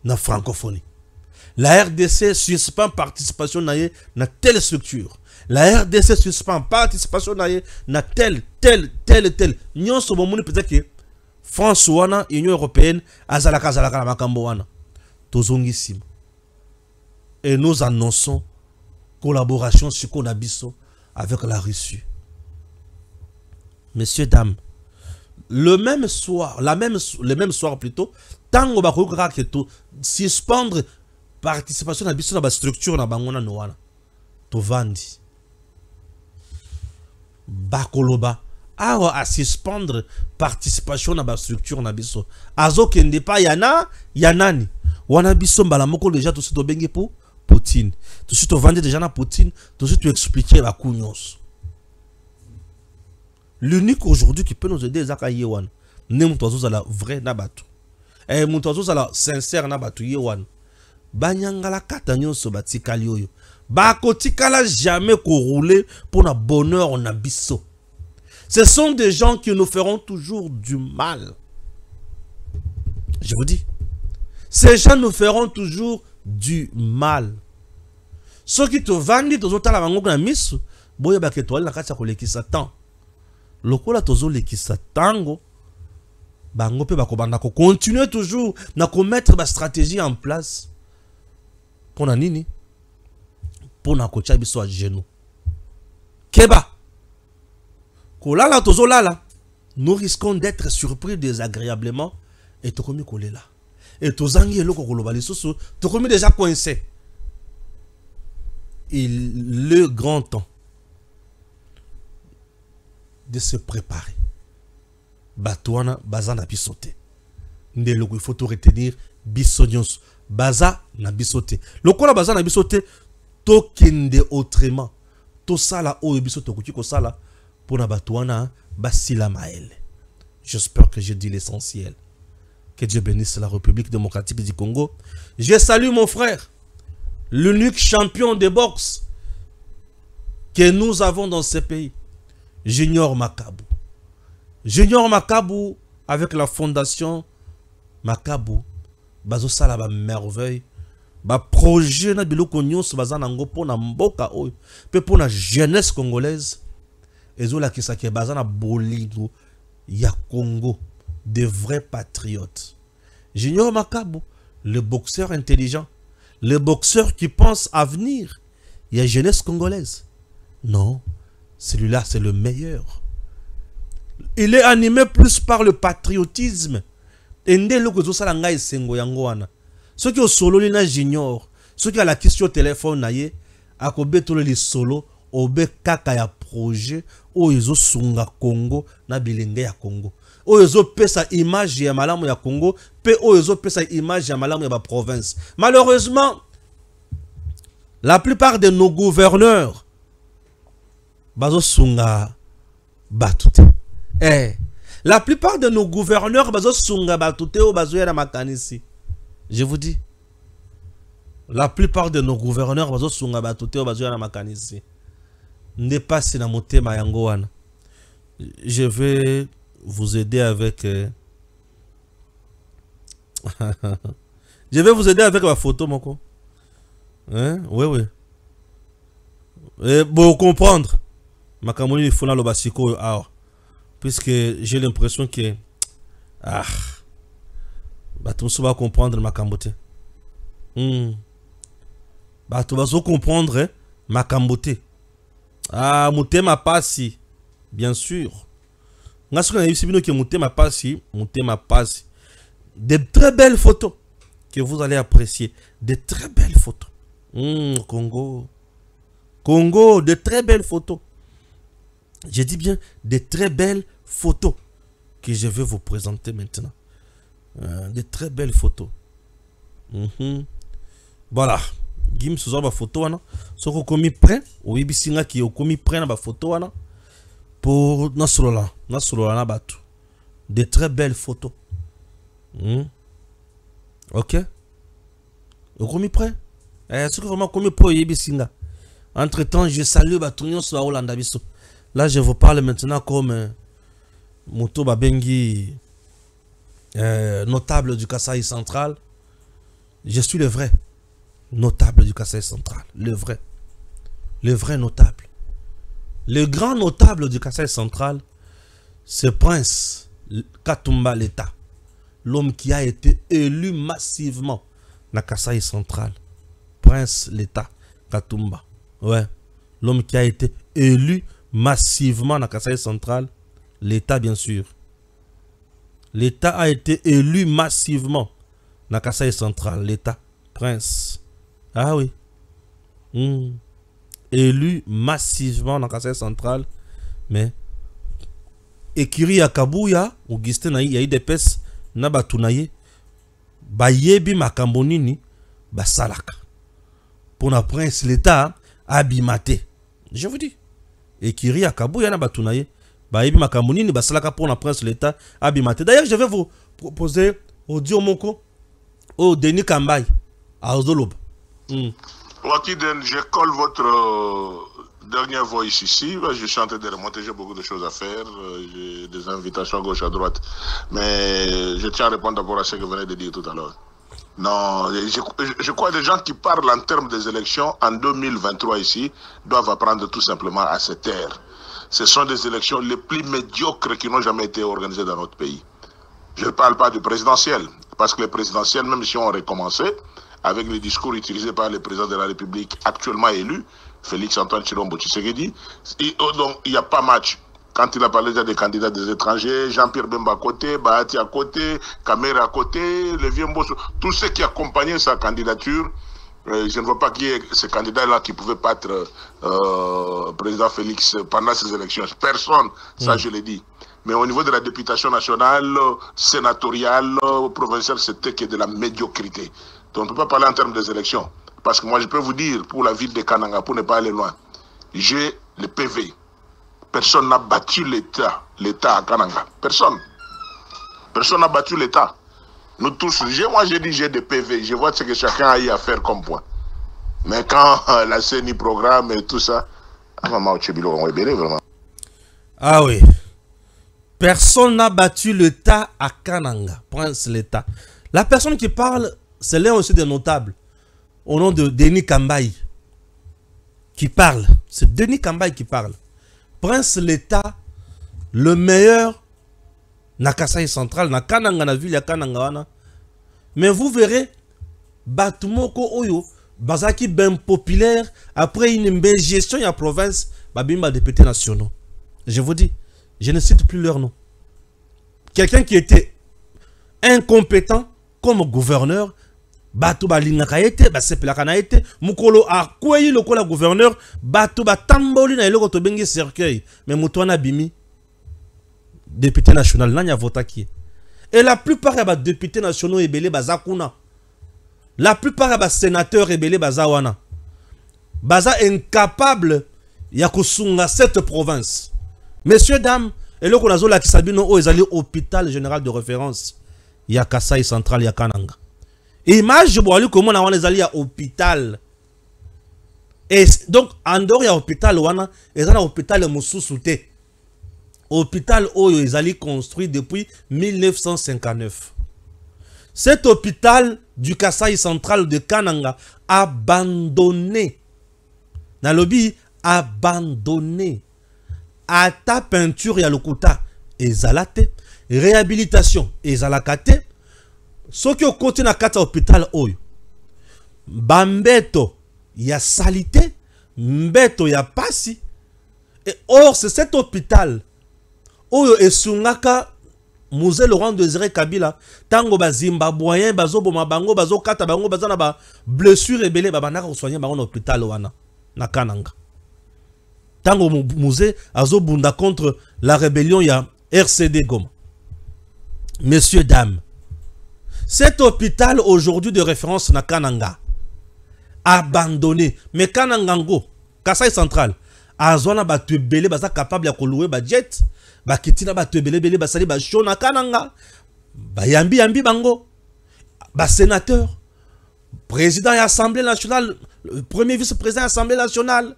na francophonie. La RDC suspend participation na telle structure. La RDC suspend participation na telle. Nyon so bomoni peut-être que France wana Union européenne azalaka na makambo wana. Tozongissime. Et nous annonçons collaboration sur Konabiso avec la Russie. Messieurs, dames, le même soir plutôt, tant que tu suspendre participation à la structure na bangona noana, to vandi. Bakoloba, à suspendre participation à la structure na biso. Azo kende pa yanani. Wana biso mbala moko déjà tout ce to bengi pour Poutine. Tout ce to vandi déjà na Poutine, tout ce tu expliquer la kunyos. L'unique aujourd'hui qui peut nous aider, c'est Yewan. Ne moutozo la vrai nabatu. Et moutozo la sincère nabatu Yewan. Banyangala katanyo so batikali oyo. Bakotikala jamais rouler pour na bonheur na biso. Ce sont des gens qui nous feront toujours du mal. Je vous dis. Ces gens nous feront toujours du mal. Ceux qui te vendent, tous autres la bango na misu, boya ba ketwali na kati ya kolekisa temps. Lokola tozo lekisa tango bango pe bakobanda ko continuer toujours na ko mettre ba stratégie en place pour na nini pour na ko tia biso à genoux keba kolala tozo lala nous risquons d'être surpris désagréablement et to komi kolela et tozangi eloko koloba lisusu to komi déjà coincé. Le grand temps de se préparer. Batouana, baza na bisote. Ndeloko, il faut tout retenir. Bisonyos. Baza na bisote. Lokola baza na bisote, to kende autrement. To sala o bisote ko sala pour na batouana basila mael. J'espère que j'ai dit l'essentiel. Que Dieu bénisse la République démocratique du Congo. Je salue mon frère, l'unique champion de boxe que nous avons dans ce pays. Junior Makabu. Junior Makabu, avec la fondation Makabu, bazo sala ba merveille, ba projet na biloko nyonso bazanango pona mboka oyo, pe pona jeunesse congolaise, ezola kisaki bazana boligo ya Congo, de vrais patriotes. Junior Makabu, le boxeur intelligent, le boxeur qui pense à venir, il y a jeunesse congolaise. Non. Celui-là, c'est le meilleur. Il est animé plus par le patriotisme. Ceux qui ont solo na junior, ceux qui ont la question téléphone naye, akobe tolo li solo, obe kaka ya projet, oyezo sunga Congo na bilenge ya Congo. Oyezo pesa image ya malamu ya Congo, pe oyezo pesa image ya malamu ya ba province. Malheureusement, la plupart de nos gouverneurs bazo sunga batute. La plupart de nos gouverneurs bazo sunga batute ou bazo ya makanisi. Je vous dis. La plupart de nos gouverneurs bazo sunga batute ou bazo ya makanisi. Ne passe na motema yango wana. Je vais vous aider avec je vais vous aider avec ma photo moko. Hein? Oui. Et pour comprendre Makamoni il faut la lobasiko puisque j'ai l'impression que tout ça va comprendre Makambote. Tout va comprendre Makambote. Mutema pasi bien sûr. Ngasuna ici bino que mutema pasi. De très belles photos que vous allez apprécier, de très belles photos. Congo, de très belles photos. Je dis bien de très belles photos que je vais vous présenter maintenant. De très belles photos. Voilà. Gim sous ma photo wana. Soko komi prêt. Oui bisinga qui komi prêt na ba photo wana. Pour nasolola na batu. De très belles photos. Ok. Komi prêt. Ce que vraiment komi prêt yebisinga. Entre temps je salue batunyo sur Hollanda biso. Là, je vous parle maintenant comme Moto Babengi, notable du Kasaï central. Je suis le vrai notable du Kasaï central. Le vrai notable. Le grand notable du Kasaï central, c'est Prince Katumba Leta. L'homme qui a été élu massivement dans Kasaï central. Prince Leta Katumba. Ouais. L'homme qui a été élu massivement dans Kasaï central. L'État, bien sûr. L'État a été élu massivement dans Kasaï central. L'État. Prince. Ah oui. Élu massivement dans Kasaï central. Mais Ekiri ya Kabuya, Augustin na y a eu des pes na batunaye. Ba yebi makambo nini ba salaka. Pour na Prince l'État abimate. Je vous dis. Ekiri ya Kabuya na batunaye. Ba yebi makambo nini ba salaka pour na Prince l'État abimate. D'ailleurs, je vais vous proposer audio moko au Denis Kambay à Ozolob.
Wakiden, je colle votre dernière voice ici. Je suis en train de remonter, j'ai beaucoup de choses à faire. J'ai des invitations à gauche, à droite. Mais je tiens à répondre d'abord à ce que vous venez de dire tout à l'heure. Non, je crois que les gens qui parlent en termes des élections en 2023 ici doivent apprendre tout simplement à se taire. Ce sont des élections les plus médiocres qui n'ont jamais été organisées dans notre pays. Je ne parle pas du présidentiel, parce que les présidentielles, même si on recommençait, avec les discours utilisés par le président de la République actuellement élu, Félix-Antoine Tshilombo Tshisekedi, donc il n'y a pas match. Quand il a parlé des candidats des étrangers, Jean-Pierre Bemba à côté, Bahati à côté, Kamera à côté, Lévien Mbosso, tous ceux qui accompagnaient sa candidature, je ne vois pas qui est ce candidat-là qui pouvait battre président Félix pendant ces élections. Personne, ça je l'ai dit. Mais au niveau de la députation nationale, sénatoriale, provinciale, c'était que de la médiocrité. Donc on ne peut pas parler en termes des élections. Parce que moi je peux vous dire, pour la ville de Kananga, pour ne pas aller loin, j'ai le PV. Personne n'a battu l'État à Kananga. Personne. Personne n'a battu l'État. Nous tous, moi j'ai dit j'ai des PV, je vois ce que chacun a eu à faire comme point. Mais quand la CENI programme et tout ça, vraiment.
Ah oui. Personne n'a battu l'État à Kananga. Prince l'État. La personne qui parle, c'est l'un aussi des notables. Au nom de Denis Kambay. Qui parle. C'est Denis Kambay qui parle. Prince l'État, le meilleur na Kasaï central, na Kananga, na ville ya Kananga wana. Mais vous verrez, Batumoko Oyo, Bazaki ben populaire, après une belle gestion de la province, Babimba députés nationaux. Je vous dis, je ne cite plus leur nom. Quelqu'un qui était incompétent comme gouverneur, Batou Balinga Kaete, Basepelaka Naete, Mukolo a kouyi le kola gouverneur, Batou Batamboli na eloko to bengi cercueil, mais Moutouana Bimi, député national, n'a voté qui. Et la plupart des députés nationaux ébélés Bazakuna. La plupart des sénateurs ébélés Bazawana. Baza incapable Yakusunga cette province. Messieurs, dames, et là qu'on a zola qui sabino o ezali hôpital général de référence. Ya Kasaï central ya Kananga. Image boali comment on a ezali à hôpital. Et donc en dehors ya hôpital wana, ezana hôpital mususute. Hôpital Oyo ezali construit depuis 1959. Cet hôpital du Kasaï central de Kananga abandonné. Dans le lobby abandonné. À ta peinture ya lokuta ezalate, réhabilitation ezalakate. Ce qui au côté na kata hôpital Oyo. Bambeto ya salité, mbeto ya pasi. Et or c'est cet hôpital Oyo esungaka Musée Laurent Désiré Kabila tango ba Zimbabweyen bazo boma bango bazo kata bango bazana ba blessure ebele babanaka ko soigner bango na hôpital wana na Kananga. Tango musée azo bunda contre la rébellion ya RCD Goma. Messieurs, dames, cet hôpital aujourd'hui de référence na Kananga abandonné, mais Kanangango Kasaï central azona ba tebele baza capable ya kolouer ba jet ba kitina ba tebele bele basali ba show na Kananga ba yambi bango ba sénateur président de l'Assemblée nationale, premier vice-président de l'Assemblée nationale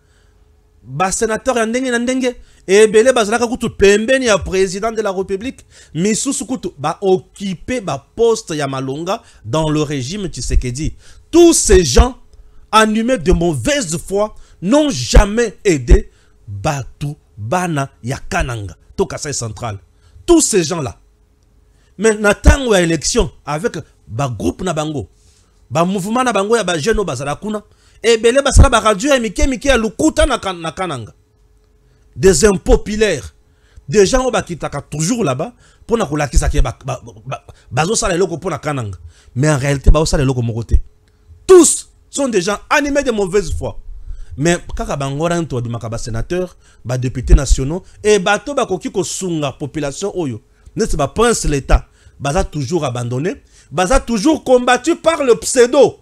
ba sénateur ya ndenge na ndenge ebele bazalaka kutu pembeni ya président de la République misusu kutu ba occuper ba poste ya malonga dans le régime Tshisekedi. Tous ces gens animés de mauvaise foi n'ont jamais aidé Batu Bana ya Kananga to Kasai central. Tous ces gens là. Mais natango ya élection avec ba groupe na bango, ba mouvement na bango ya ba jeune bazala kuna ebele basala ba radio ya mike ya lukuta na Kananga. Des impopulaires, des gens qui sont toujours là-bas pour na kolakisa ki bazo sala eloko pour na Kananga. Mais en réalité bazo sala eloko mokote. Tous sont des gens animés de mauvaise foi. Mais kaka bangora nto du makaba sénateur, ba députés nationaux et bato ba koki ko sunga population oyo. N'est-ce pas prince l'État, baza toujours abandonné, baza toujours combattu par le pseudo,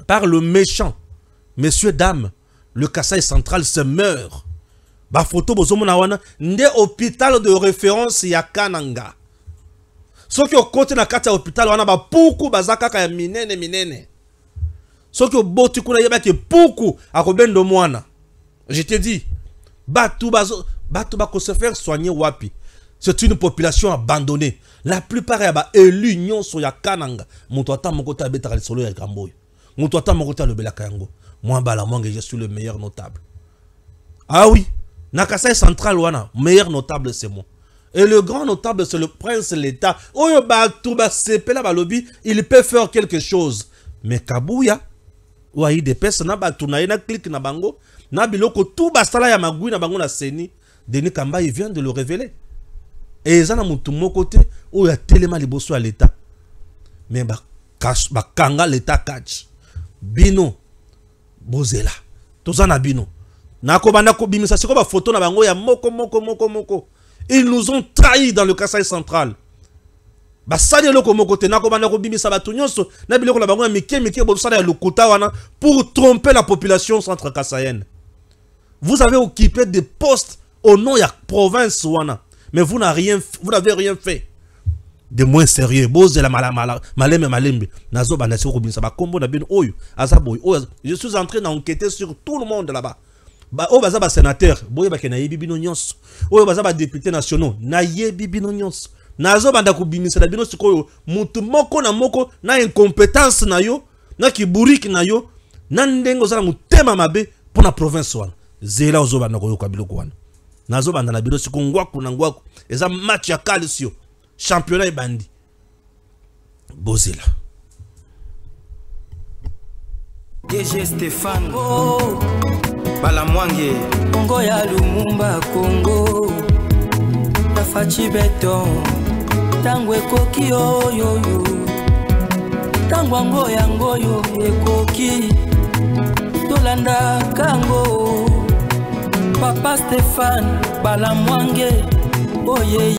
par le méchant. Messieurs, dames, le Kasai central se meurt. Ba photo bozomona wana nde hôpital de référence ya Kananga. Soki okote na kati ya hôpital wana ba puku bazaka ka ya minene. Soki oboti kuna yeba ke puku akobendo mwana. Je te dis, batu bako se faire soigner wapi. C'est une population abandonnée. La plupart ya élus nyonso ya Kananga. Mutu ata mokota abeta lisolo ya Kamboyo. Mutu ata mokota lobelaka yango. Moi bala mwange je suis le meilleur notable. Ah oui, na Kasai central wana, meilleur notable c'est moi. Et le grand notable c'est le prince l'État. Oyo batu ba sepela ba lobby, il peut faire quelque chose. Mais Kabuya Ouaï des personnes na batu na ina clique na bango, na biloko tout basala ya magui na bango na seni. Denis Kamba il vient de le révéler. Et ils ont mutu mokote où il y a tellement liboso à l'État. Mais ba kanga l'État catch. Bino bozela. Tozana bino. Nako banako bimisa siko ba photo na bango ya moko. Ils nous ont trahis dans le Kasai central. Ba sali loko mokote nako banako bimisa batu nyonso na biloko la bango ya mike bosala ya lokuta wana pour tromper la population centre-kasaïenne. Vous avez occupé des postes au nom de la province wana. Mais vous n'avez rien fait de moins sérieux. Je suis en train d'enquêter sur tout le monde là-bas. Sénateur, députés nationaux, incompétence na yo, na kiburiki na yo, na ndengo za mutema mabe pour la province wana. Zela ozoba na koyoka biloko wana. Nazo banda na biro siko ngwaku na ngwaku eza match ya kalisio championnat ebandi bozela
DG Stéphane Balamwange Congo ya Lumumba Congo Tafachi Beton Tango ekoki oyo Tango ngoyo ekoki Tolanda kango Papa Stéphane Balamwange, oh yeah.